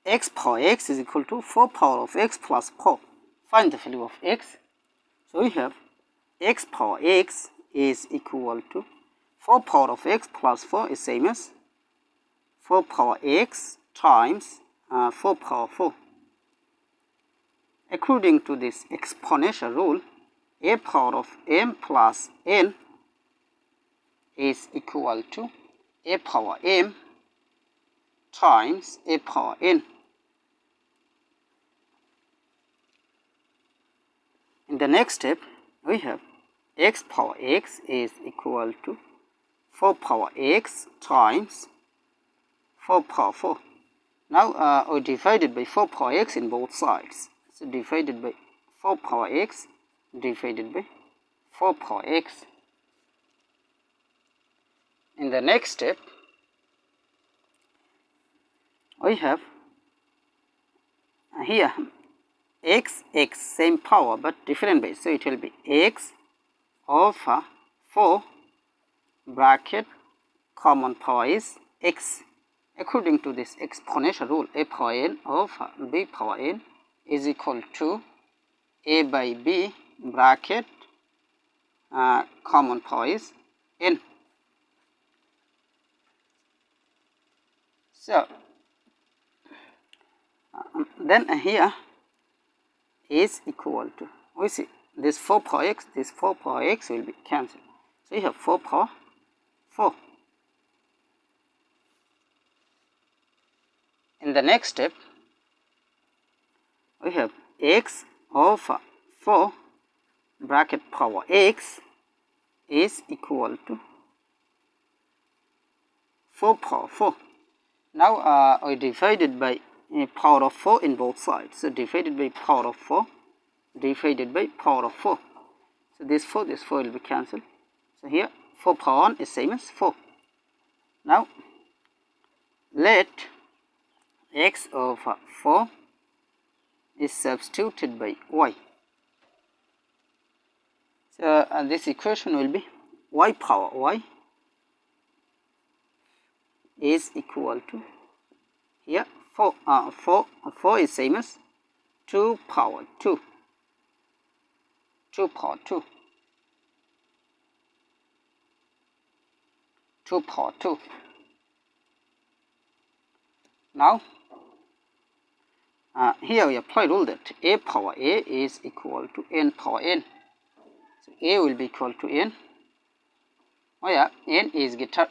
x power x is equal to 4 power of x plus 4. Find the value of x. So we have x power x is equal to 4 power of x plus 4 is same as 4 power x times 4 power 4. According to this exponential rule, a power of m plus n is equal to a power m times a power n. In the next step, we have x power x is equal to 4 power x times 4 power 4. Now we divided by 4 power x in both sides. So divided by 4 power x divided by 4 power x. In the next step, we have here x same power but different base. So it will be x over 4 bracket common power is x. According to this exponential rule, a power n over b power n is equal to a by b bracket common power is n. So then here is equal to, we see this 4 power x, this 4 power x will be cancelled. So you have 4 power 4. In the next step, we have x over 4 bracket power x is equal to 4 power 4. Now we divided by power of 4 in both sides. So divided by power of 4 divided by power of 4. So this 4 will be cancelled. So here 4 power 1 is same as 4. Now let x over 4 is substituted by y. So this equation will be y power y is equal to, here 4 is same as 2 power 2. 2 power 2. 2 power 2. Now here we apply rule that a power a is equal to n power n. So a will be equal to n where n is greater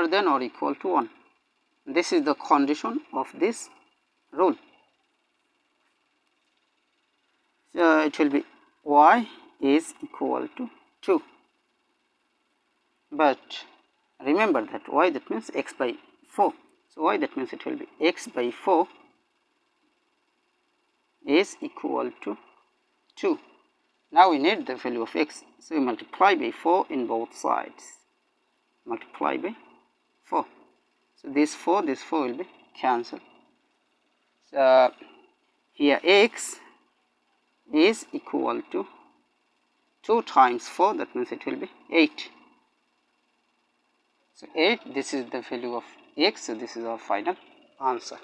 than or equal to 1. This is the condition of this rule. So it will be y is equal to 2. But remember that y, that means x by 4. So y, that means it will be x by 4 is equal to 2. Now we need the value of x. So we multiply by 4 in both sides. Multiply by 4. So this 4 will be cancelled. So here x is equal to 2 times 4, that means it will be 8. So 8, this is the value of x, so this is our final answer.